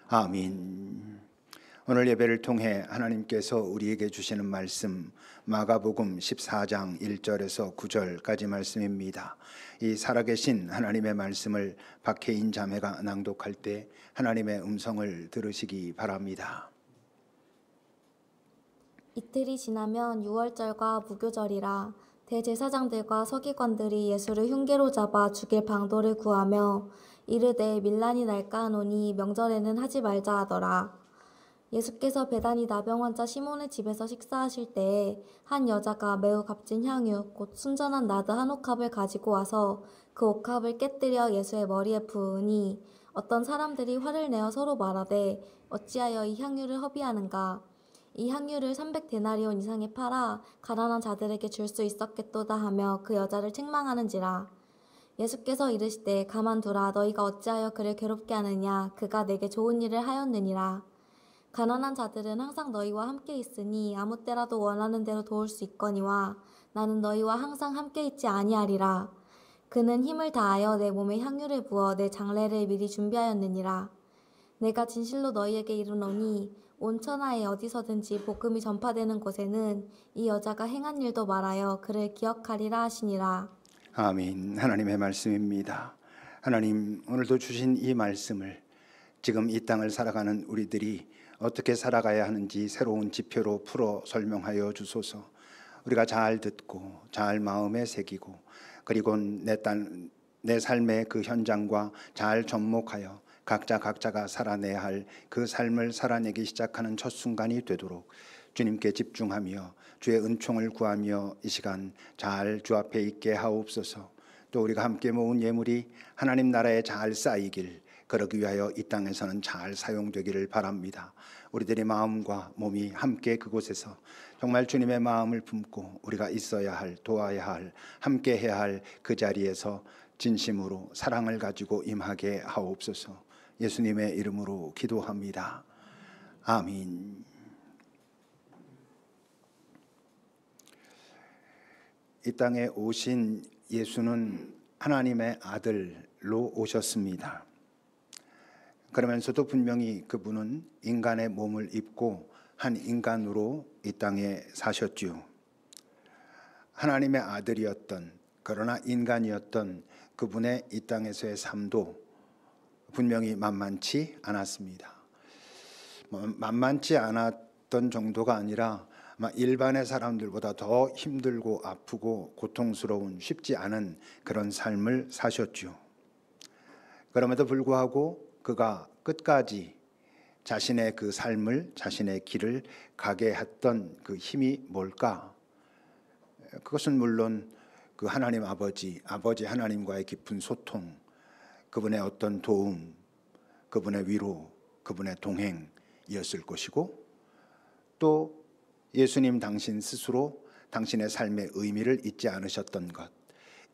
아멘. 오늘 예배를 통해 하나님께서 우리에게 주시는 말씀 마가복음 14장 1절에서 9절까지 말씀입니다. 이 살아계신 하나님의 말씀을 박혜인 자매가 낭독할 때 하나님의 음성을 들으시기 바랍니다. 이틀이 지나면 유월절과 무교절이라 대제사장들과 서기관들이 예수를 흉계로 잡아 죽일 방도를 구하며 이르되 밀란이 날까 하노니 명절에는 하지 말자 하더라. 예수께서 베다니 나병 환자 시몬의 집에서 식사하실 때에 한 여자가 매우 값진 향유 곧 순전한 나드 한 옥합을 가지고 와서 그 옥합을 깨뜨려 예수의 머리에 부으니 어떤 사람들이 화를 내어 서로 말하되 어찌하여 이 향유를 허비하는가. 이 향유를 300데나리온 이상에 팔아 가난한 자들에게 줄 수 있었겠도다 하며 그 여자를 책망하는지라. 예수께서 이르시되 가만두라. 너희가 어찌하여 그를 괴롭게 하느냐. 그가 내게 좋은 일을 하였느니라. 가난한 자들은 항상 너희와 함께 있으니 아무 때라도 원하는 대로 도울 수 있거니와 나는 너희와 항상 함께 있지 아니하리라. 그는 힘을 다하여 내 몸에 향유를 부어 내 장례를 미리 준비하였느니라. 내가 진실로 너희에게 이르노니 온 천하에 어디서든지 복음이 전파되는 곳에는 이 여자가 행한 일도 말하여 그를 기억하리라 하시니라. 아멘. 하나님의 말씀입니다. 하나님, 오늘도 주신 이 말씀을 지금 이 땅을 살아가는 우리들이 어떻게 살아가야 하는지 새로운 지표로 풀어 설명하여 주소서. 우리가 잘 듣고 잘 마음에 새기고 그리고 내 삶의 그 현장과 잘 접목하여 각자가 살아내야 할 그 삶을 살아내기 시작하는 첫 순간이 되도록 주님께 집중하며 주의 은총을 구하며 이 시간 잘 주 앞에 있게 하옵소서. 또 우리가 함께 모은 예물이 하나님 나라에 잘 쌓이길, 그러기 위하여 이 땅에서는 잘 사용되기를 바랍니다. 우리들의 마음과 몸이 함께 그곳에서 정말 주님의 마음을 품고 우리가 있어야 할, 도와야 할, 함께 해야 할 그 자리에서 진심으로 사랑을 가지고 임하게 하옵소서. 예수님의 이름으로 기도합니다. 아멘. 이 땅에 오신 예수는 하나님의 아들로 오셨습니다. 그러면서도 분명히 그분은 인간의 몸을 입고 한 인간으로 이 땅에 사셨지요. 하나님의 아들이었던, 그러나 인간이었던 그분의 이 땅에서의 삶도 분명히 만만치 않았습니다. 만만치 않았던 정도가 아니라 아마 일반의 사람들보다 더 힘들고 아프고 고통스러운, 쉽지 않은 그런 삶을 사셨죠. 그럼에도 불구하고 그가 끝까지 자신의 그 삶을, 자신의 길을 가게 했던 그 힘이 뭘까? 그것은 물론 그 하나님 아버지 하나님과의 깊은 소통, 그분의 어떤 도움, 그분의 위로, 그분의 동행이었을 것이고, 또 예수님 당신 스스로 당신의 삶의 의미를 잊지 않으셨던 것,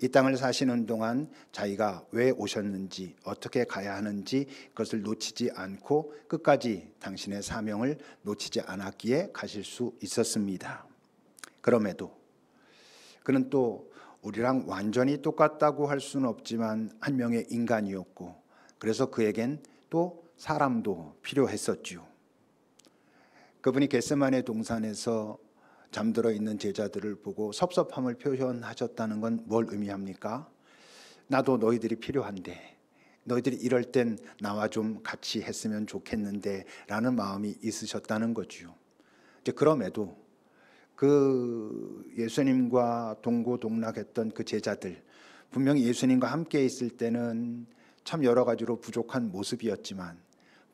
이 땅을 사시는 동안 자기가 왜 오셨는지, 어떻게 가야 하는지 그것을 놓치지 않고 끝까지 당신의 사명을 놓치지 않았기에 가실 수 있었습니다. 그럼에도 그는 또 우리랑 완전히 똑같다고 할 수는 없지만 한 명의 인간이었고, 그래서 그에겐 또 사람도 필요했었지요. 그분이 겟세마네 동산에서 잠들어 있는 제자들을 보고 섭섭함을 표현하셨다는 건 뭘 의미합니까? 나도 너희들이 필요한데, 너희들이 이럴 땐 나와 좀 같이 했으면 좋겠는데 라는 마음이 있으셨다는 거지요. 이제 그럼에도 그 예수님과 동고동락했던 그 제자들, 분명히 예수님과 함께 있을 때는 참 여러 가지로 부족한 모습이었지만,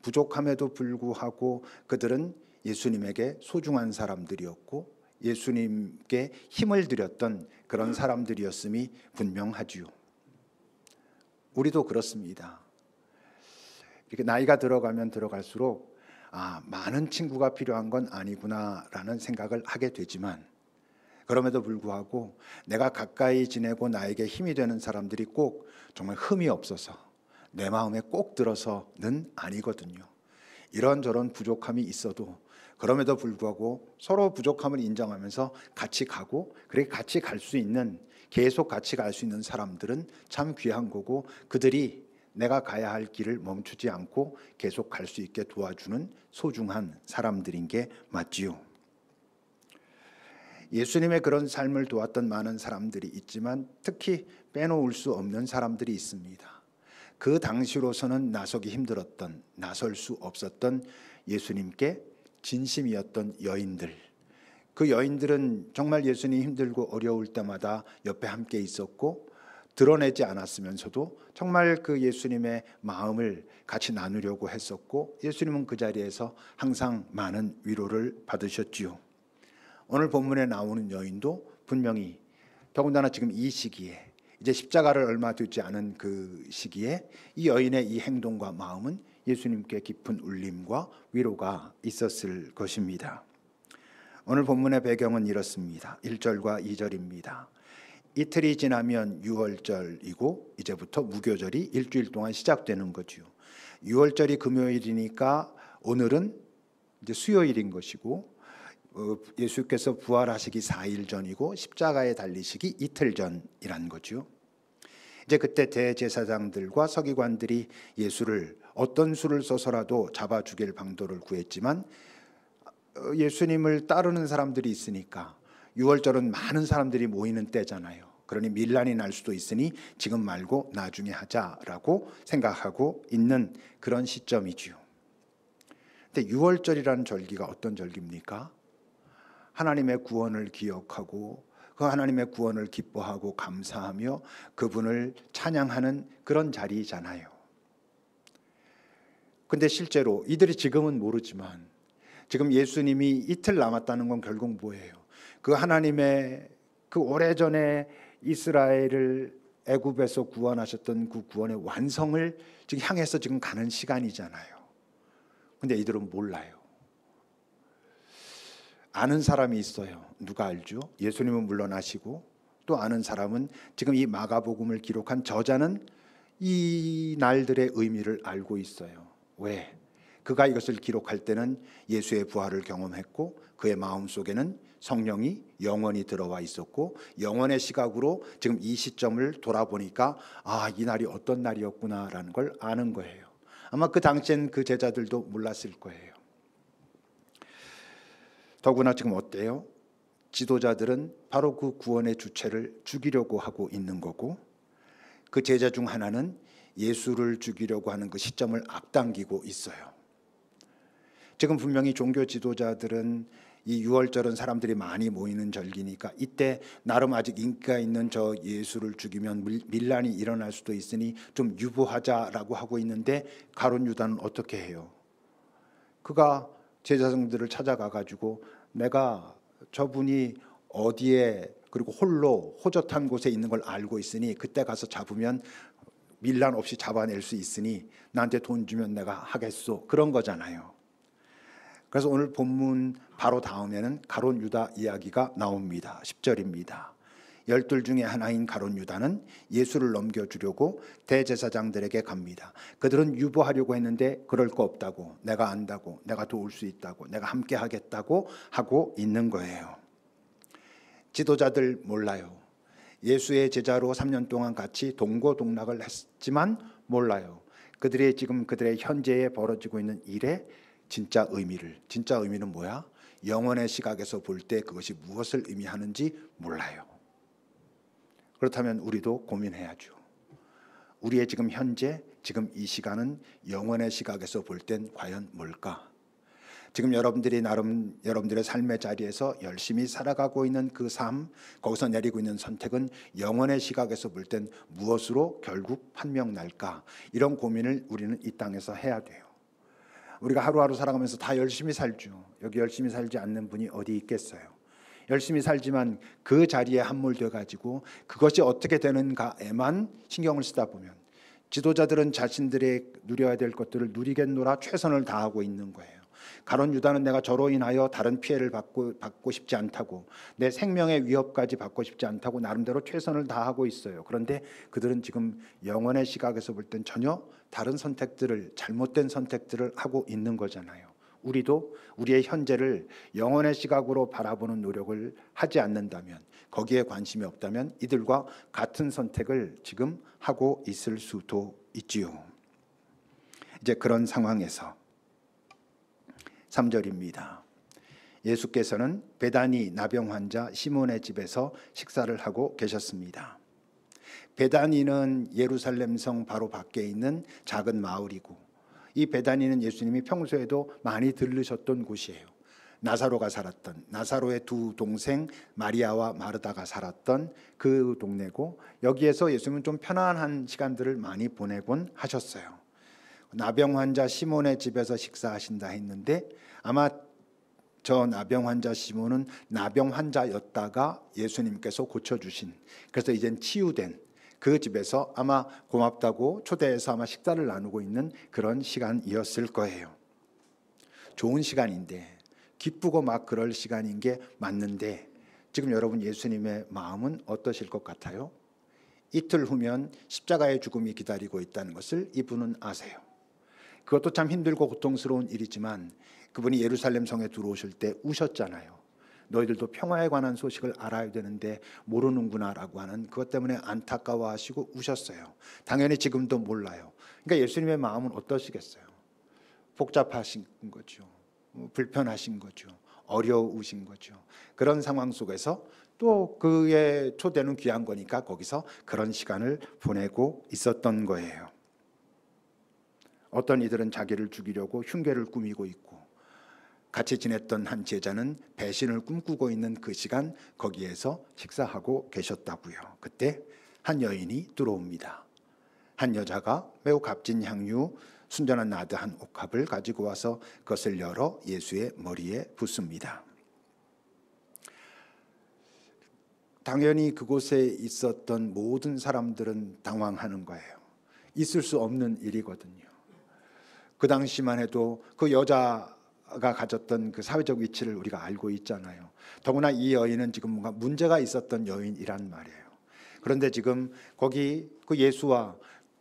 부족함에도 불구하고 그들은 예수님에게 소중한 사람들이었고 예수님께 힘을 드렸던 그런 사람들이었음이 분명하지요. 우리도 그렇습니다. 이렇게 나이가 들어가면 들어갈수록 많은 친구가 필요한 건 아니구나라는 생각을 하게 되지만, 그럼에도 불구하고 내가 가까이 지내고 나에게 힘이 되는 사람들이 꼭 정말 흠이 없어서 내 마음에 꼭 들어서는 아니거든요. 이런저런 부족함이 있어도 그럼에도 불구하고 서로 부족함을 인정하면서 같이 가고, 그렇게 같이 갈 수 있는, 계속 같이 갈 수 있는 사람들은 참 귀한 거고, 그들이 내가 가야 할 길을 멈추지 않고 계속 갈 수 있게 도와주는 소중한 사람들인 게 맞지요. 예수님의 그런 삶을 도왔던 많은 사람들이 있지만 특히 빼놓을 수 없는 사람들이 있습니다. 그 당시로서는 나서기 힘들었던, 나설 수 없었던 예수님께 진심이었던 여인들. 그 여인들은 정말 예수님이 힘들고 어려울 때마다 옆에 함께 있었고 드러내지 않았으면서도 정말 그 예수님의 마음을 같이 나누려고 했었고 예수님은 그 자리에서 항상 많은 위로를 받으셨지요. 오늘 본문에 나오는 여인도 분명히 더군다나 지금 이 시기에 이제 십자가를 얼마 되지 않은 그 시기에 이 여인의 이 행동과 마음은 예수님께 깊은 울림과 위로가 있었을 것입니다. 오늘 본문의 배경은 이렇습니다. 1절과 2절입니다. 이틀이 지나면 유월절이고 이제부터 무교절이 일주일 동안 시작되는 거죠. 유월절이 금요일이니까 오늘은 이제 수요일인 것이고 예수께서 부활하시기 4일 전이고 십자가에 달리시기 이틀 전이란 거죠. 이제 그때 대제사장들과 서기관들이 예수를 어떤 수를 써서라도 잡아 죽일 방도를 구했지만 예수님을 따르는 사람들이 있으니까 유월절은 많은 사람들이 모이는 때잖아요. 그러니 밀란이 날 수도 있으니 지금 말고 나중에 하자라고 생각하고 있는 그런 시점이지요. 근데 유월절이라는 절기가 어떤 절기입니까? 하나님의 구원을 기억하고 그 하나님의 구원을 기뻐하고 감사하며 그분을 찬양하는 그런 자리잖아요. 근데 실제로 이들이 지금은 모르지만 지금 예수님이 이틀 남았다는 건 결국 뭐예요? 그 하나님의 그 오래전에 이스라엘을 애굽에서 구원하셨던 그 구원의 완성을 지금 향해서 지금 가는 시간이잖아요. 근데 이들은 몰라요. 아는 사람이 있어요. 누가 알죠? 예수님은 물론 아시고 또 아는 사람은 지금 이 마가복음을 기록한 저자는 이 날들의 의미를 알고 있어요. 왜? 그가 이것을 기록할 때는 예수의 부활을 경험했고 그의 마음속에는 성령이 영원히 들어와 있었고 영원의 시각으로 지금 이 시점을 돌아보니까 이 날이 어떤 날이었구나라는 걸 아는 거예요. 아마 그 당시엔 그 제자들도 몰랐을 거예요. 더구나 지금 어때요? 지도자들은 바로 그 구원의 주체를 죽이려고 하고 있는 거고 그 제자 중 하나는 예수를 죽이려고 하는 그 시점을 앞당기고 있어요. 지금 분명히 종교 지도자들은 이 유월절은 사람들이 많이 모이는 절기니까 이때 나름 아직 인기가 있는 저 예수를 죽이면 밀란이 일어날 수도 있으니 좀 유보하자라고 하고 있는데 가룟 유다는 어떻게 해요? 그가 제자들을 찾아가 가지고 내가 저분이 어디에 그리고 홀로 호젓한 곳에 있는 걸 알고 있으니 그때 가서 잡으면 밀란 없이 잡아낼 수 있으니 나한테 돈 주면 내가 하겠소. 그런 거잖아요. 그래서 오늘 본문 바로 다음에는 가룟 유다 이야기가 나옵니다. 10절입니다. 12 중에 하나인 가룟 유다는 예수를 넘겨주려고 대제사장들에게 갑니다. 그들은 유보하려고 했는데 그럴 거 없다고, 내가 안다고, 내가 도울 수 있다고, 내가 함께 하겠다고 하고 있는 거예요. 지도자들 몰라요. 예수의 제자로 3년 동안 같이 동고동락을 했지만 몰라요. 그들의 지금 그들의 현재에 벌어지고 있는 일의 진짜 의미는 뭐야? 영원의 시각에서 볼 때 그것이 무엇을 의미하는지 몰라요. 그렇다면 우리도 고민해야죠. 우리의 지금 현재, 지금 이 시간은 영원의 시각에서 볼 땐 과연 뭘까? 지금 여러분들이 나름 여러분들의 삶의 자리에서 열심히 살아가고 있는 그 삶, 거기서 내리고 있는 선택은 영원의 시각에서 볼 땐 무엇으로 결국 판명 날까? 이런 고민을 우리는 이 땅에서 해야 돼요. 우리가 하루하루 살아가면서 다 열심히 살죠. 여기 열심히 살지 않는 분이 어디 있겠어요. 열심히 살지만 그 자리에 함몰돼 가지고 그것이 어떻게 되는가에만 신경을 쓰다 보면 지도자들은 자신들의 누려야 될 것들을 누리겠노라 최선을 다하고 있는 거예요. 가룟 유다는 내가 저로 인하여 다른 피해를 받고 싶지 않다고, 내 생명의 위협까지 받고 싶지 않다고 나름대로 최선을 다하고 있어요. 그런데 그들은 지금 영원의 시각에서 볼 땐 전혀 다른 선택들을, 잘못된 선택들을 하고 있는 거잖아요. 우리도 우리의 현재를 영혼의 시각으로 바라보는 노력을 하지 않는다면, 거기에 관심이 없다면 이들과 같은 선택을 지금 하고 있을 수도 있지요. 이제 그런 상황에서 3절입니다. 예수께서는 베다니 나병 환자 시몬의 집에서 식사를 하고 계셨습니다. 베다니는 예루살렘 성 바로 밖에 있는 작은 마을이고, 이 베다니는 예수님이 평소에도 많이 들르셨던 곳이에요. 나사로가 살았던, 나사로의 두 동생 마리아와 마르다가 살았던 그 동네고, 여기에서 예수님은 좀 편안한 시간들을 많이 보내곤 하셨어요. 나병 환자 시몬의 집에서 식사하신다 했는데, 아마 저 나병 환자 시몬은 나병 환자였다가 예수님께서 고쳐주신, 그래서 이젠 치유된 그 집에서 아마 고맙다고 초대해서 아마 식사를 나누고 있는 그런 시간이었을 거예요. 좋은 시간인데, 기쁘고 막 그럴 시간인 게 맞는데, 지금 여러분 예수님의 마음은 어떠실 것 같아요? 이틀 후면 십자가의 죽음이 기다리고 있다는 것을 이분은 아세요. 그것도 참 힘들고 고통스러운 일이지만 그분이 예루살렘 성에 들어오실 때 우셨잖아요. 너희들도 평화에 관한 소식을 알아야 되는데 모르는구나라고 하는 그것 때문에 안타까워하시고 우셨어요. 당연히 지금도 몰라요. 그러니까 예수님의 마음은 어떠시겠어요? 복잡하신 거죠. 불편하신 거죠. 어려우신 거죠. 그런 상황 속에서 또 그의 초대는 귀한 거니까 거기서 그런 시간을 보내고 있었던 거예요. 어떤 이들은 자기를 죽이려고 흉계를 꾸미고 있고, 같이 지냈던 한 제자는 배신을 꿈꾸고 있는 그 시간 거기에서 식사하고 계셨다고요. 그때 한 여인이 들어옵니다. 한 여자가 매우 값진 향유 순전한 나드 한 옥합을 가지고 와서 그것을 열어 예수의 머리에 붓습니다. 당연히 그곳에 있었던 모든 사람들은 당황하는 거예요. 있을 수 없는 일이거든요. 그 당시만 해도 그 여자가 가졌던 그 사회적 위치를 우리가 알고 있잖아요. 더구나 이 여인은 지금 뭔가 문제가 있었던 여인이란 말이에요. 그런데 지금 거기 그 예수와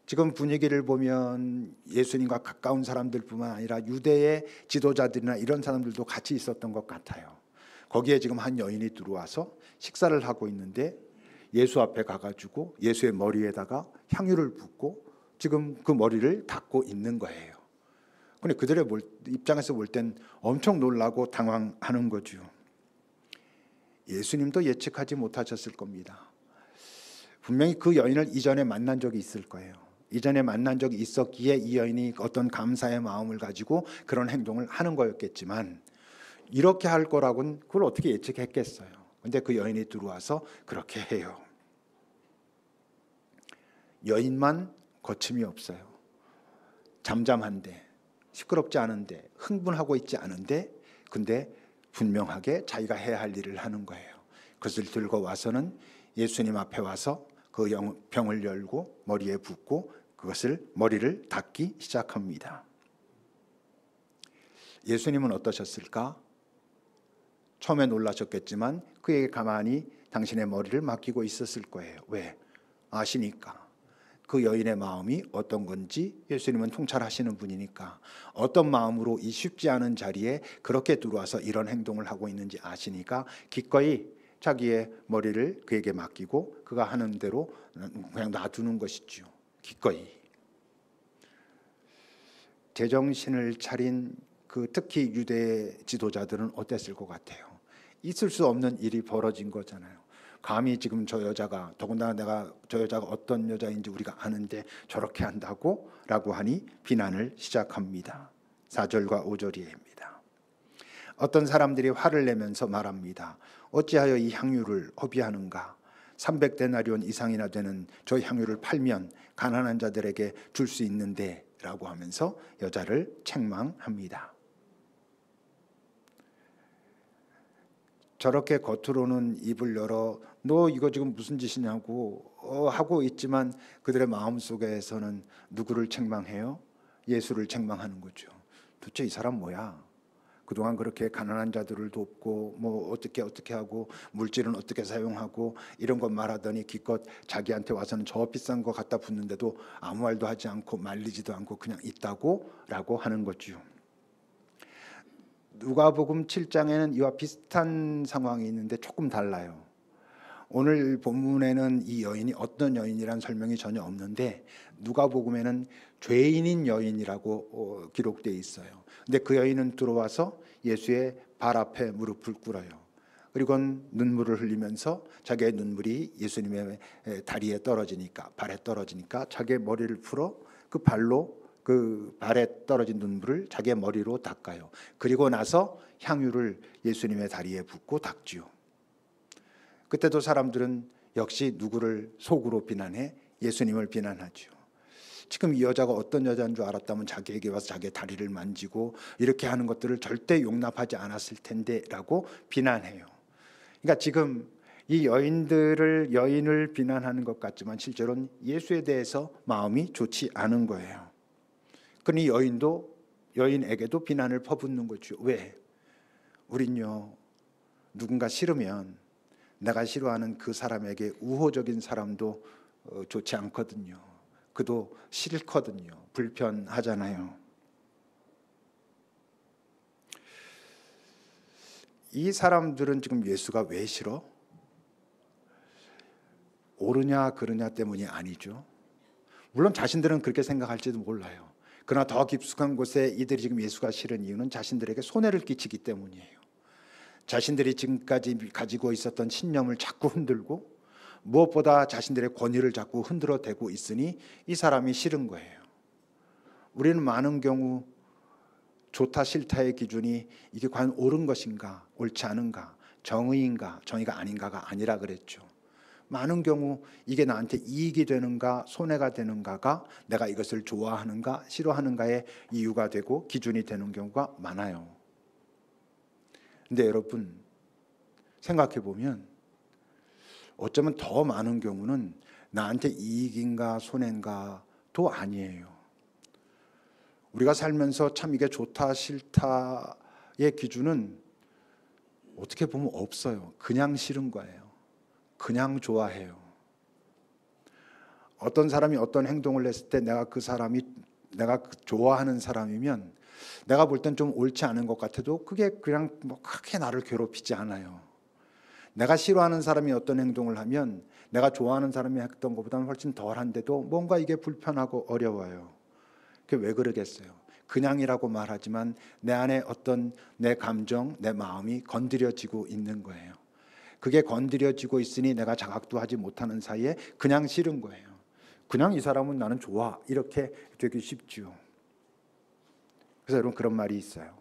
지금 분위기를 보면 예수님과 가까운 사람들뿐만 아니라 유대의 지도자들이나 이런 사람들도 같이 있었던 것 같아요. 거기에 지금 한 여인이 들어와서 식사를 하고 있는데 예수 앞에 가가지고 예수의 머리에다가 향유를 붓고 지금 그 머리를 닦고 있는 거예요. 근데 그들의 입장에서 볼 땐 엄청 놀라고 당황하는 거죠. 예수님도 예측하지 못하셨을 겁니다. 분명히 그 여인을 이전에 만난 적이 있을 거예요. 이전에 만난 적이 있었기에 이 여인이 어떤 감사의 마음을 가지고 그런 행동을 하는 거였겠지만, 이렇게 할 거라고는 그걸 어떻게 예측했겠어요. 근데 그 여인이 들어와서 그렇게 해요. 여인만 거침이 없어요. 잠잠한데, 시끄럽지 않은데, 흥분하고 있지 않은데, 근데 분명하게 자기가 해야 할 일을 하는 거예요. 그것을 들고 와서는 예수님 앞에 와서 그 병을 열고 머리에 붓고 그것을 머리를 닦기 시작합니다. 예수님은 어떠셨을까? 처음에 놀라셨겠지만 그에게 가만히 당신의 머리를 맡기고 있었을 거예요. 왜? 아시니까. 그 여인의 마음이 어떤 건지 예수님은 통찰하시는 분이니까, 어떤 마음으로 이 쉽지 않은 자리에 그렇게 들어와서 이런 행동을 하고 있는지 아시니까 기꺼이 자기의 머리를 그에게 맡기고 그가 하는 대로 그냥 놔두는 것이죠. 기꺼이. 제정신을 차린 그 특히 유대 지도자들은 어땠을 것 같아요? 있을 수 없는 일이 벌어진 거잖아요. 감히 지금 저 여자가, 더군다나 내가 저 여자가 어떤 여자인지 우리가 아는데 저렇게 한다고? 라고 하니 비난을 시작합니다. 4절과 5절입니다. 어떤 사람들이 화를 내면서 말합니다. 어찌하여 이 향유를 허비하는가? 300데나리온 이상이나 되는 저 향유를 팔면 가난한 자들에게 줄 수 있는데 라고 하면서 여자를 책망합니다. 저렇게 겉으로는 입을 열어 너 이거 지금 무슨 짓이냐고 하고 있지만 그들의 마음속에서는 누구를 책망해요? 예수를 책망하는 거죠. 도대체 이 사람 뭐야? 그동안 그렇게 가난한 자들을 돕고 뭐 어떻게 하고 물질은 어떻게 사용하고 이런 것 말하더니 기껏 자기한테 와서는 저 비싼 거 갖다 붓는데도 아무 말도 하지 않고 말리지도 않고 그냥 있다고 라고 하는 거죠. 누가복음 7장에는 이와 비슷한 상황이 있는데 조금 달라요. 오늘 본문에는 이 여인이 어떤 여인이란 설명이 전혀 없는데 누가복음에는 죄인인 여인이라고 기록되어 있어요. 근데 그 여인은 들어와서 예수의 발 앞에 무릎을 꿇어요. 그리고 눈물을 흘리면서 자기의 눈물이 예수님의 다리에 떨어지니까, 발에 떨어지니까 자기의 머리를 풀어 그 발에 떨어진 눈물을 자기의 머리로 닦아요. 그리고 나서 향유를 예수님의 다리에 붓고 닦지요. 그때도 사람들은 역시 누구를 속으로 비난해? 예수님을 비난하죠. 지금 이 여자가 어떤 여자인 줄 알았다면 자기에게 와서 자기의 다리를 만지고 이렇게 하는 것들을 절대 용납하지 않았을 텐데 라고 비난해요. 그러니까 지금 이 여인을 비난하는 것 같지만 실제로는 예수에 대해서 마음이 좋지 않은 거예요. 그러니 여인에게도 비난을 퍼붓는 거죠. 왜? 우린요, 누군가 싫으면 내가 싫어하는 그 사람에게 우호적인 사람도 좋지 않거든요. 그도 싫거든요. 불편하잖아요. 이 사람들은 지금 예수가 왜 싫어? 옳으냐 그르냐 때문이 아니죠. 물론 자신들은 그렇게 생각할지도 몰라요. 그러나 더 깊숙한 곳에 이들이 지금 예수가 싫은 이유는 자신들에게 손해를 끼치기 때문이에요. 자신들이 지금까지 가지고 있었던 신념을 자꾸 흔들고 무엇보다 자신들의 권위를 자꾸 흔들어 대고 있으니 이 사람이 싫은 거예요. 우리는 많은 경우 좋다 싫다의 기준이 이게 과연 옳은 것인가 옳지 않은가 정의인가 정의가 아닌가가 아니라 그랬죠. 많은 경우 이게 나한테 이익이 되는가 손해가 되는가가 내가 이것을 좋아하는가 싫어하는가의 이유가 되고 기준이 되는 경우가 많아요. 근데 여러분 생각해 보면 어쩌면 더 많은 경우는 나한테 이익인가 손해인가도 아니에요. 우리가 살면서 참 이게 좋다 싫다의 기준은 어떻게 보면 없어요. 그냥 싫은 거예요. 그냥 좋아해요. 어떤 사람이 어떤 행동을 했을 때 내가 좋아하는 사람이면 내가 볼 땐 좀 옳지 않은 것 같아도 그게 그냥 뭐 크게 나를 괴롭히지 않아요. 내가 싫어하는 사람이 어떤 행동을 하면 내가 좋아하는 사람이 했던 것보다는 훨씬 덜한데도 뭔가 이게 불편하고 어려워요. 그게 왜 그러겠어요? 그냥이라고 말하지만 내 안에 어떤 내 감정, 내 마음이 건드려지고 있는 거예요. 그게 건드려지고 있으니 내가 자각도 하지 못하는 사이에 그냥 싫은 거예요. 그냥 이 사람은 나는 좋아 이렇게 되기 쉽죠. 그래서 여러분 그런 말이 있어요.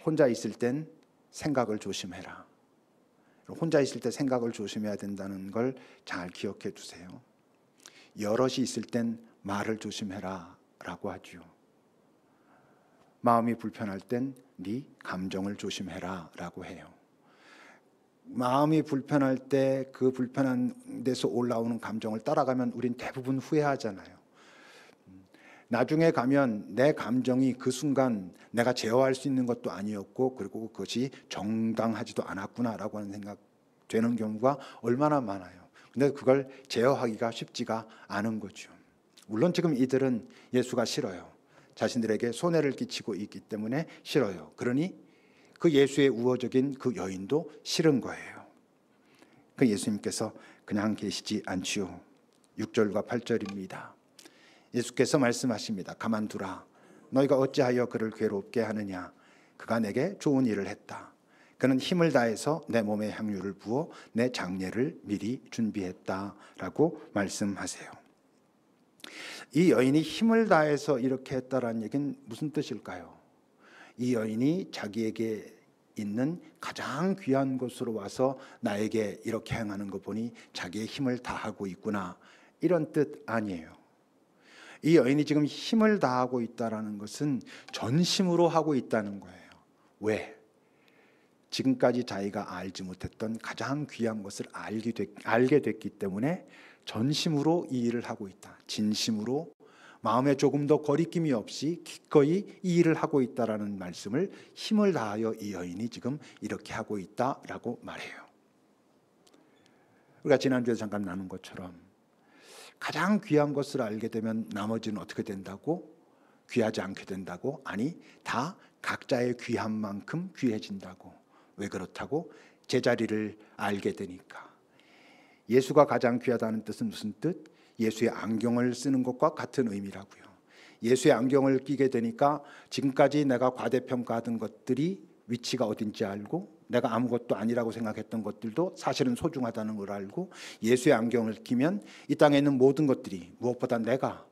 혼자 있을 땐 생각을 조심해라. 혼자 있을 때 생각을 조심해야 된다는 걸 잘 기억해 두세요. 여럿이 있을 땐 말을 조심해라 라고 하죠. 마음이 불편할 땐 네 감정을 조심해라 라고 해요. 마음이 불편할 때 그 불편한 데서 올라오는 감정을 따라가면 우린 대부분 후회하잖아요. 나중에 가면 내 감정이 그 순간 내가 제어할 수 있는 것도 아니었고 그리고 그것이 정당하지도 않았구나라고 하는 생각 되는 경우가 얼마나 많아요. 근데 그걸 제어하기가 쉽지가 않은 거죠. 물론 지금 이들은 예수가 싫어요. 자신들에게 손해를 끼치고 있기 때문에 싫어요. 그러니 그 예수의 우호적인 그 여인도 싫은 거예요. 그 예수님께서 그냥 계시지 않지요. 6절과 8절입니다. 예수께서 말씀하십니다. 가만두라. 너희가 어찌하여 그를 괴롭게 하느냐. 그가 내게 좋은 일을 했다. 그는 힘을 다해서 내 몸에 향유를 부어 내 장례를 미리 준비했다라고 말씀하세요. 이 여인이 힘을 다해서 이렇게 했다라는 얘기는 무슨 뜻일까요? 이 여인이 자기에게 있는 가장 귀한 곳으로 와서 나에게 이렇게 행하는 거 보니 자기의 힘을 다하고 있구나 이런 뜻 아니에요. 이 여인이 지금 힘을 다하고 있다라는 것은 전심으로 하고 있다는 거예요. 왜? 지금까지 자기가 알지 못했던 가장 귀한 것을 알게 됐기 때문에 전심으로 이 일을 하고 있다. 진심으로 마음에 조금 더 거리낌이 없이 기꺼이 이 일을 하고 있다라는 말씀을 힘을 다하여 이 여인이 지금 이렇게 하고 있다라고 말해요. 우리가 지난주에 잠깐 나눈 것처럼 가장 귀한 것을 알게 되면 나머지는 어떻게 된다고? 귀하지 않게 된다고? 아니, 다 각자의 귀한 만큼 귀해진다고. 왜 그렇다고? 제자리를 알게 되니까. 예수가 가장 귀하다는 뜻은 무슨 뜻? 예수의 안경을 쓰는 것과 같은 의미라고요. 예수의 안경을 끼게 되니까 지금까지 내가 과대평가하던 것들이 위치가 어딘지 알고, 내가 아무것도 아니라고 생각했던 것들도 사실은 소중하다는 걸 알고, 예수의 안경을 끼면 이 땅에 있는 모든 것들이, 무엇보다 내가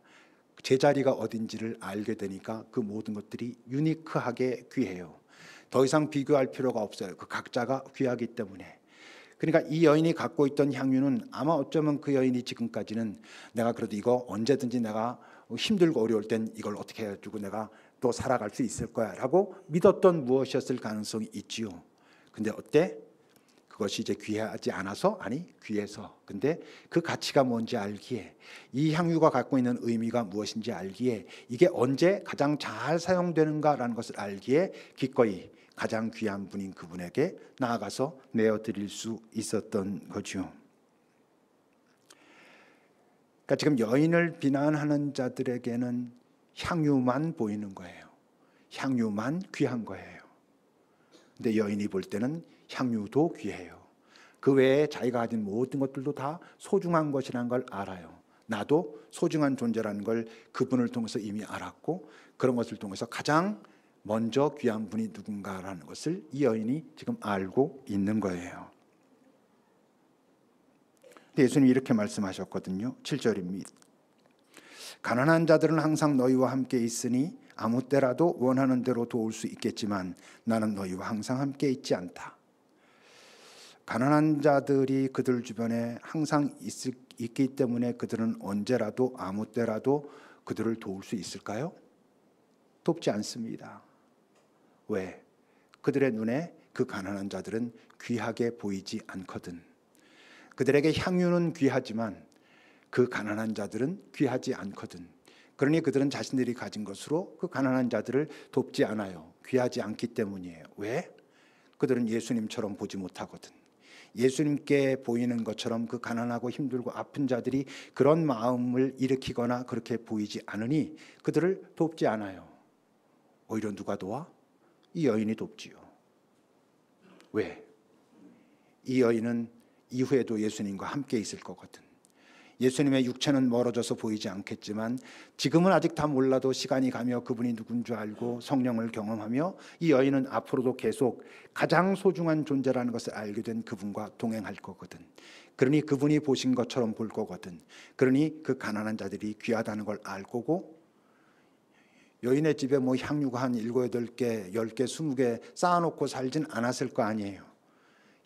제자리가 어딘지를 알게 되니까 그 모든 것들이 유니크하게 귀해요. 더 이상 비교할 필요가 없어요. 그 각자가 귀하기 때문에. 그러니까 이 여인이 갖고 있던 향유는 아마 어쩌면 그 여인이 지금까지는 내가 그래도 이거 언제든지 내가 힘들고 어려울 땐 이걸 어떻게 해가지고 내가 또 살아갈 수 있을 거야 라고 믿었던 무엇이었을 가능성이 있지요. 근데 어때? 그것이 이제 귀하지 않아서? 아니, 귀해서. 근데 그 가치가 뭔지 알기에, 이 향유가 갖고 있는 의미가 무엇인지 알기에, 이게 언제 가장 잘 사용되는가라는 것을 알기에 기꺼이 가장 귀한 분인 그분에게 나아가서 내어드릴 수 있었던 거죠. 그러니까 지금 여인을 비난하는 자들에게는 향유만 보이는 거예요. 향유만 귀한 거예요. 근데 여인이 볼 때는 향유도 귀해요. 그 외에 자기가 가진 모든 것들도 다 소중한 것이라는 걸 알아요. 나도 소중한 존재라는 걸 그분을 통해서 이미 알았고, 그런 것을 통해서 가장 먼저 귀한 분이 누군가라는 것을 이 여인이 지금 알고 있는 거예요. 예수님이 이렇게 말씀하셨거든요. 7절입니다. 가난한 자들은 항상 너희와 함께 있으니 아무 때라도 원하는 대로 도울 수 있겠지만 나는 너희와 항상 함께 있지 않다. 가난한 자들이 그들 주변에 항상 있기 때문에 그들은 언제라도 아무 때라도 그들을 도울 수 있을까요? 돕지 않습니다. 왜? 그들의 눈에 그 가난한 자들은 귀하게 보이지 않거든. 그들에게 향유는 귀하지만 그 가난한 자들은 귀하지 않거든. 그러니 그들은 자신들이 가진 것으로 그 가난한 자들을 돕지 않아요. 귀하지 않기 때문이에요. 왜? 그들은 예수님처럼 보지 못하거든. 예수님께 보이는 것처럼 그 가난하고 힘들고 아픈 자들이 그런 마음을 일으키거나 그렇게 보이지 않으니 그들을 돕지 않아요. 오히려 누가 도와? 이 여인이 돕지요. 왜? 이 여인은 이후에도 예수님과 함께 있을 거거든. 예수님의 육체는 멀어져서 보이지 않겠지만 지금은 아직 다 몰라도 시간이 가며 그분이 누군 줄 알고 성령을 경험하며 이 여인은 앞으로도 계속 가장 소중한 존재라는 것을 알게 된 그분과 동행할 거거든. 그러니 그분이 보신 것처럼 볼 거거든. 그러니 그 가난한 자들이 귀하다는 걸 알 거고, 여인의 집에 뭐 향유가 한 7, 8개, 10개, 20개 쌓아놓고 살진 않았을 거 아니에요.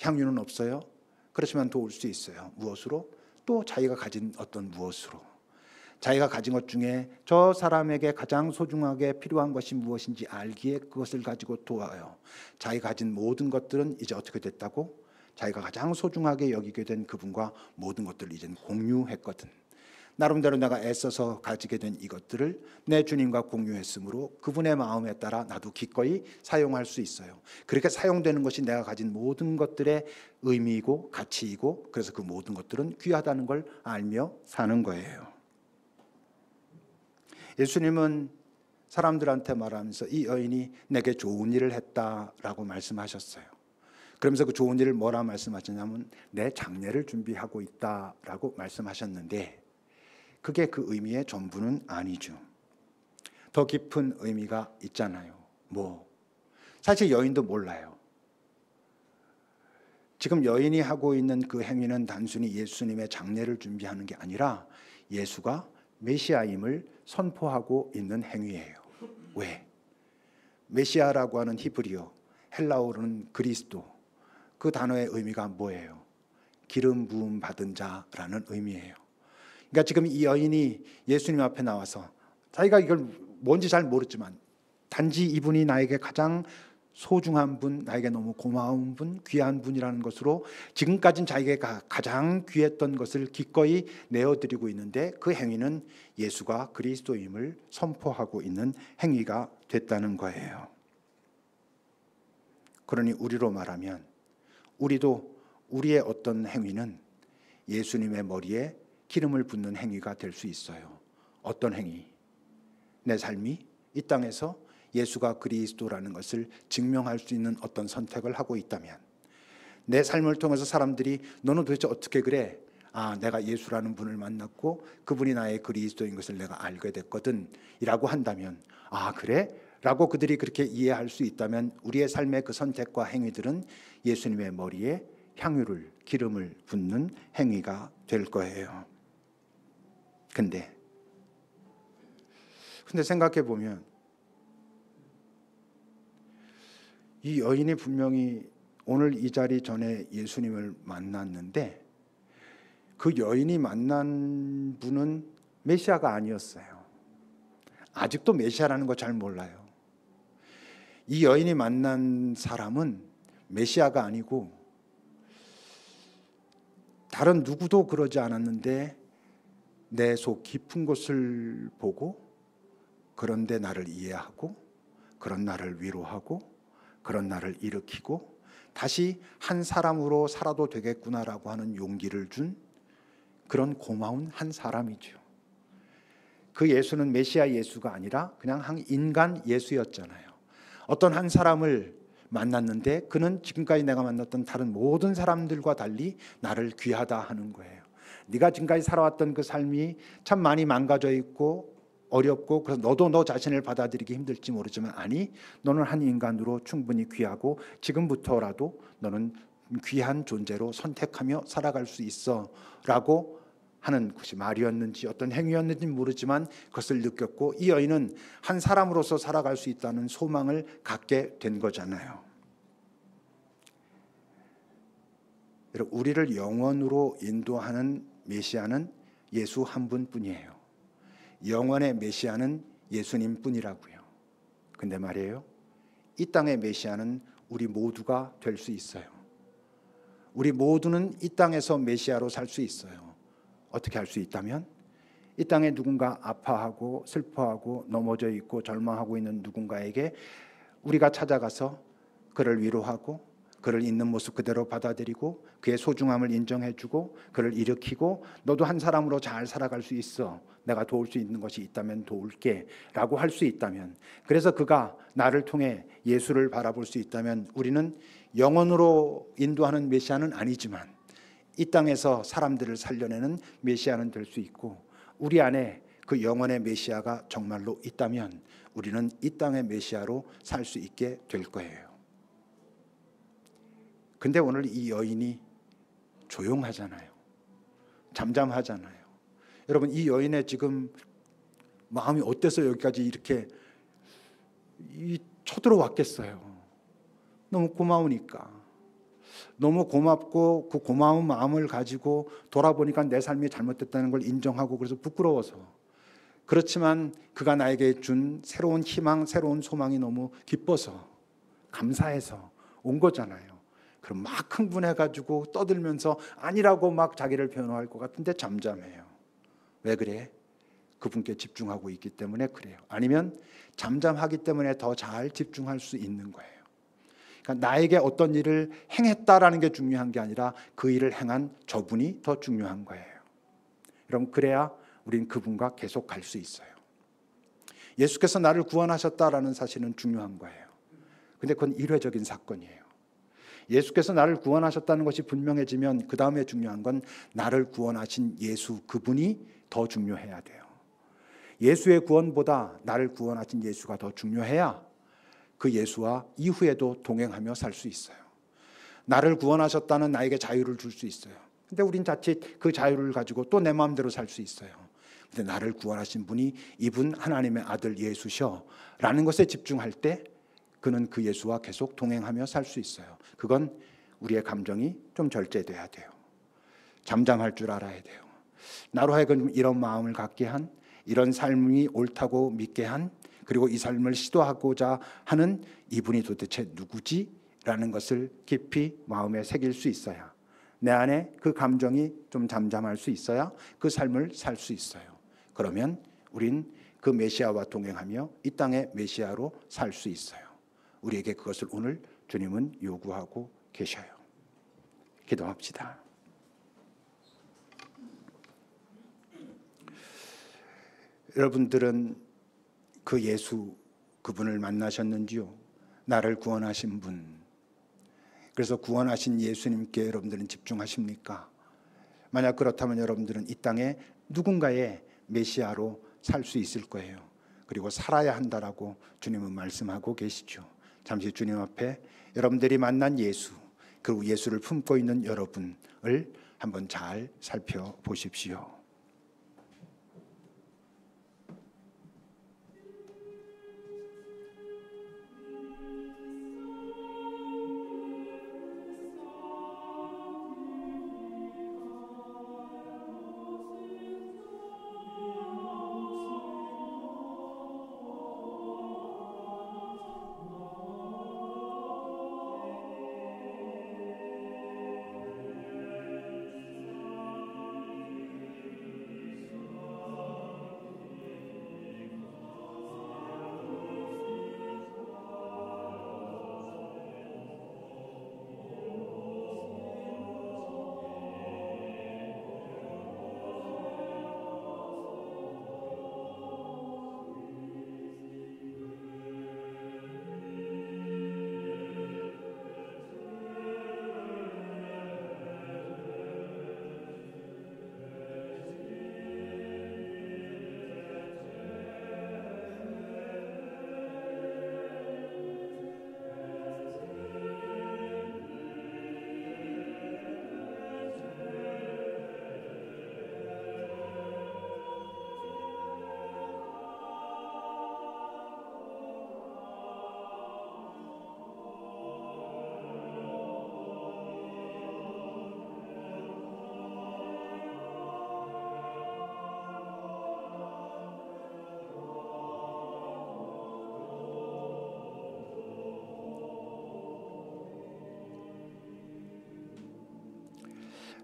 향유는 없어요. 그렇지만 도울 수 있어요. 무엇으로? 또 자기가 가진 어떤 무엇으로. 자기가 가진 것 중에 저 사람에게 가장 소중하게 필요한 것이 무엇인지 알기에 그것을 가지고 도와요. 자기가 가진 모든 것들은 이제 어떻게 됐다고? 자기가 가장 소중하게 여기게 된 그분과 모든 것들을 이제는 공유했거든. 나름대로 내가 애써서 가지게 된 이것들을 내 주님과 공유했으므로 그분의 마음에 따라 나도 기꺼이 사용할 수 있어요. 그렇게 사용되는 것이 내가 가진 모든 것들의 의미이고 가치이고, 그래서 그 모든 것들은 귀하다는 걸 알며 사는 거예요. 예수님은 사람들한테 말하면서 이 여인이 내게 좋은 일을 했다라고 말씀하셨어요. 그러면서 그 좋은 일을 뭐라 말씀하셨냐면 내 장례를 준비하고 있다라고 말씀하셨는데, 그게 그 의미의 전부는 아니죠. 더 깊은 의미가 있잖아요. 사실 여인도 몰라요. 지금 여인이 하고 있는 그 행위는 단순히 예수님의 장례를 준비하는 게 아니라 예수가 메시아임을 선포하고 있는 행위예요. 왜? 메시아라고 하는 히브리어, 헬라어로는 그리스도, 그 단어의 의미가 뭐예요? 기름 부음 받은 자라는 의미예요. 그러니까 지금 이 여인이 예수님 앞에 나와서 자기가 이걸 뭔지 잘 모르지만 단지 이분이 나에게 가장 소중한 분, 나에게 너무 고마운 분, 귀한 분이라는 것으로 지금까지는 자기가 가장 귀했던 것을 기꺼이 내어드리고 있는데, 그 행위는 예수가 그리스도임을 선포하고 있는 행위가 됐다는 거예요. 그러니 우리로 말하면 우리도 우리의 어떤 행위는 예수님의 머리에 기름을 붓는 행위가 될 수 있어요. 어떤 행위? 내 삶이 이 땅에서 예수가 그리스도라는 것을 증명할 수 있는 어떤 선택을 하고 있다면, 내 삶을 통해서 사람들이 너는 도대체 어떻게 그래? 내가 예수라는 분을 만났고 그분이 나의 그리스도인 것을 내가 알게 됐거든 이라고 한다면, 그래? 라고 그들이 그렇게 이해할 수 있다면 우리의 삶의 그 선택과 행위들은 예수님의 머리에 향유를, 기름을 붓는 행위가 될 거예요. 근데 생각해 보면 이 여인이 분명히 오늘 이 자리 전에 예수님을 만났는데 그 여인이 만난 분은 메시아가 아니었어요. 아직도 메시아라는 거 잘 몰라요. 이 여인이 만난 사람은 메시아가 아니고 다른 누구도 그러지 않았는데 내 속 깊은 곳을 보고 그런데 나를 이해하고 그런 나를 위로하고 그런 나를 일으키고 다시 한 사람으로 살아도 되겠구나라고 하는 용기를 준 그런 고마운 한 사람이죠. 그 예수는 메시아 예수가 아니라 그냥 한 인간 예수였잖아요. 어떤 한 사람을 만났는데 그는 지금까지 내가 만났던 다른 모든 사람들과 달리 나를 귀하다 하는 거예요. 네가 지금까지 살아왔던 그 삶이 참 많이 망가져 있고 어렵고 그래서 너도 너 자신을 받아들이기 힘들지 모르지만 너는 한 인간으로 충분히 귀하고 지금부터라도 너는 귀한 존재로 선택하며 살아갈 수 있어 라고 하는 것이 말이었는지 어떤 행위였는지 모르지만 그것을 느꼈고 이 여인은 한 사람으로서 살아갈 수 있다는 소망을 갖게 된 거잖아요. 우리를 영원으로 인도하는 메시아는 예수 한 분뿐이에요. 영원의 메시아는 예수님 뿐이라고요. 근데 말이에요, 이 땅의 메시아는 우리 모두가 될 수 있어요. 우리 모두는 이 땅에서 메시아로 살 수 있어요. 어떻게 할 수 있다면, 이 땅에 누군가 아파하고 슬퍼하고 넘어져 있고 절망하고 있는 누군가에게 우리가 찾아가서 그를 위로하고 그를 있는 모습 그대로 받아들이고 그의 소중함을 인정해주고 그를 일으키고 너도 한 사람으로 잘 살아갈 수 있어, 내가 도울 수 있는 것이 있다면 도울게 라고 할 수 있다면, 그래서 그가 나를 통해 예수를 바라볼 수 있다면 우리는 영원으로 인도하는 메시아는 아니지만 이 땅에서 사람들을 살려내는 메시아는 될 수 있고, 우리 안에 그 영원의 메시아가 정말로 있다면 우리는 이 땅의 메시아로 살 수 있게 될 거예요. 근데 오늘 이 여인이 조용하잖아요. 잠잠하잖아요. 여러분, 이 여인의 지금 마음이 어때서 여기까지 이렇게 쳐들어왔겠어요. 너무 고마우니까. 너무 고맙고 그 고마운 마음을 가지고 돌아보니까 내 삶이 잘못됐다는 걸 인정하고 그래서 부끄러워서, 그렇지만 그가 나에게 준 새로운 희망, 새로운 소망이 너무 기뻐서 감사해서 온 거잖아요. 그럼 막 흥분해가지고 떠들면서 아니라고 막 자기를 변호할 것 같은데 잠잠해요. 왜 그래? 그분께 집중하고 있기 때문에 그래요. 아니면 잠잠하기 때문에 더 잘 집중할 수 있는 거예요. 그러니까 나에게 어떤 일을 행했다라는 게 중요한 게 아니라 그 일을 행한 저분이 더 중요한 거예요. 여러분, 그래야 우린 그분과 계속 갈 수 있어요. 예수께서 나를 구원하셨다라는 사실은 중요한 거예요. 근데 그건 일회적인 사건이에요. 예수께서 나를 구원하셨다는 것이 분명해지면 그 다음에 중요한 건 나를 구원하신 예수 그분이 더 중요해야 돼요. 예수의 구원보다 나를 구원하신 예수가 더 중요해야 그 예수와 이후에도 동행하며 살 수 있어요. 나를 구원하셨다는 나에게 자유를 줄 수 있어요. 근데 우린 자칫 그 자유를 가지고 또 내 마음대로 살 수 있어요. 근데 나를 구원하신 분이 이분 하나님의 아들 예수셔 라는 것에 집중할 때 그는 그 예수와 계속 동행하며 살 수 있어요. 그건 우리의 감정이 좀 절제돼야 돼요. 잠잠할 줄 알아야 돼요. 나로 하여금 이런 마음을 갖게 한, 이런 삶이 옳다고 믿게 한, 그리고 이 삶을 시도하고자 하는 이분이 도대체 누구지? 라는 것을 깊이 마음에 새길 수 있어야, 내 안에 그 감정이 좀 잠잠할 수 있어야 그 삶을 살 수 있어요. 그러면 우린 그 메시아와 동행하며 이 땅의 메시아로 살 수 있어요. 우리에게 그것을 오늘 주님은 요구하고 계셔요. 기도합시다. 여러분들은 그 예수 그분을 만나셨는지요? 나를 구원하신 분. 그래서 구원하신 예수님께 여러분들은 집중하십니까? 만약 그렇다면 여러분들은 이 땅에 누군가의 메시아로 살 수 있을 거예요. 그리고 살아야 한다라고 주님은 말씀하고 계시죠. 잠시 주님 앞에 여러분들이 만난 예수, 그리고 예수를 품고 있는 여러분을 한번 잘 살펴보십시오.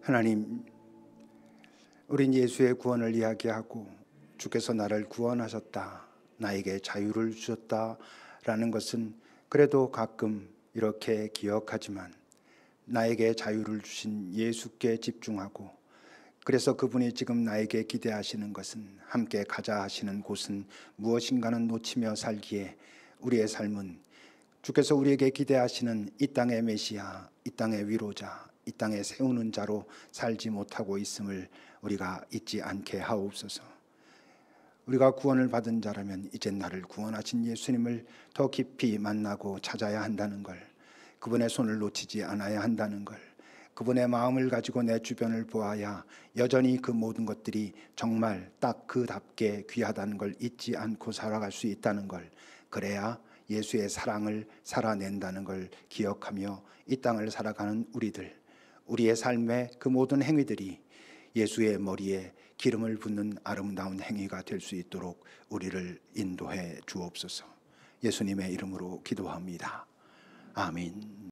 하나님, 우린 예수의 구원을 이야기하고 주께서 나를 구원하셨다, 나에게 자유를 주셨다라는 것은 그래도 가끔 이렇게 기억하지만 나에게 자유를 주신 예수께 집중하고, 그래서 그분이 지금 나에게 기대하시는 것은, 함께 가자 하시는 곳은 무엇인가는 놓치며 살기에 우리의 삶은 주께서 우리에게 기대하시는 이 땅의 메시아, 이 땅의 위로자, 이 땅에 세우는 자로 살지 못하고 있음을 우리가 잊지 않게 하옵소서. 우리가 구원을 받은 자라면 이제 나를 구원하신 예수님을 더 깊이 만나고 찾아야 한다는 걸, 그분의 손을 놓치지 않아야 한다는 걸, 그분의 마음을 가지고 내 주변을 보아야 여전히 그 모든 것들이 정말 딱 그답게 귀하다는 걸 잊지 않고 살아갈 수 있다는 걸, 그래야 예수의 사랑을 살아낸다는 걸 기억하며 이 땅을 살아가는 우리의 삶의 그 모든 행위들이 예수의 머리에 기름을 붓는 아름다운 행위가 될 수 있도록 우리를 인도해 주옵소서. 예수님의 이름으로 기도합니다. 아멘.